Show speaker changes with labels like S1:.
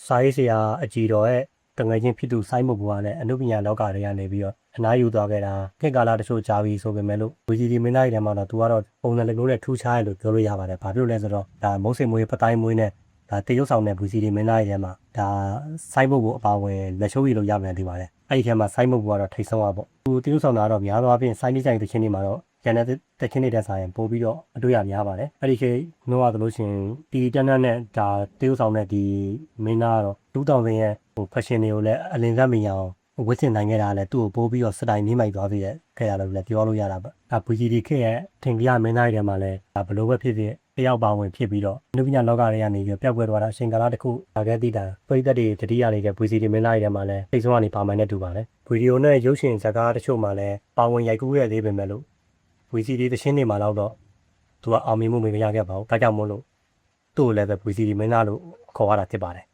S1: စာရေးဆရာအကြည်တော်ရဲ့တငယ်ချင်းဖြစ်သူစိုင်းမုတ်ဘူကလည်းအနုပညာလောကတွေကနေပြီးတော့အနားယူသွားခဲ့တာခေတ်ကာလတချို့ကြာပြီဆိုပေမဲ့လို့ VCD မင်းသားတွေထဲမှာတော့သူကတော့ပုံစံလေးမျိုးနဲ့ထူးခြားရလို့ပြောလို့ရပါတယ်။ဘာဖြစ်လို့လဲဆိုတော့ဒါမုတ်စိမ်မွေးပတိုင်းမွေးနဲ့ဒါတရုတ်ဆောင်တဲ့ VCD မင်းသားတွေထဲမှာဒါစိုင်းမုတ်ဘူအပါဝင်လက်ချိုးရည်လို့ရမယ်ဒီပါတယ်။အဲ့ဒီထဲမှာစိုင်းမုတ်ဘူကတော့ထိတ်ဆုံးပါပေါ့။သူတရုတ်ဆောင်တာတော့များသောအားဖြင့်စိုင်းတိဆိုင်တချင်းတွေမှာတော့ကျန်တဲ့တချင်းတွေတက်ဆိုင်ပို့ပြီးတော့အတွေ့အကြုံများပါတယ်။အဲ့ဒီခေတ်မျိုးရသလိုရှင်တီတန်းတန်းနဲ့ဒါတရုတ်ဆောင်တဲ့ဒီမင်းသားကတော့2000ရဲ့fashion တွေကိုလည်းအလင်းစားမြင်အောင်ဝစ်စင်နိုင်ခဲ့တာလည်းသူ့ကိုပိုးပြီးတော့စတိုင်နှိမ့်မိုက်သွားပြီးခဲ့ရလို့လည်းပြောလို့ရတာပေါ့။ဒါ VCD ခေတ်ရဲ့ထင်ကြီးမင်းသားတွေထဲမှာလည်းဒါဘလို့ပဲဖြစ်ဖြစ်တယောက်ပါဝင်ဖြစ်ပြီးတော့အနုပညာလောကတွေကနေပြီးပျောက်ကွယ်သွားတာအချိန်ကာလတစ်ခုလာခဲ့သည့်တိုင်ပရိသတ်တွေတတိယနေတဲ့ VCD မင်းသားတွေထဲမှာလည်းစိတ်ဆုံးကနေပါမှန်တဲ့တူပါလေ။ဗီဒီယိုနဲ့ရုပ်ရှင်ဇာတ်ကားတချို့မှာလည်းပါဝင်ရိုက်ကူးခဲ့သေးပေမဲ့လို့ VCD သချင်းတွေမှာတော့သူကအောင်မြင်မှုမရခဲ့ပါဘူး။ဒါကြောင့်မို့လို့သူ့ကိုလည်းပဲ VCD မင်းသားလို့ခေါ်ရတာဖြစ်ပါတယ်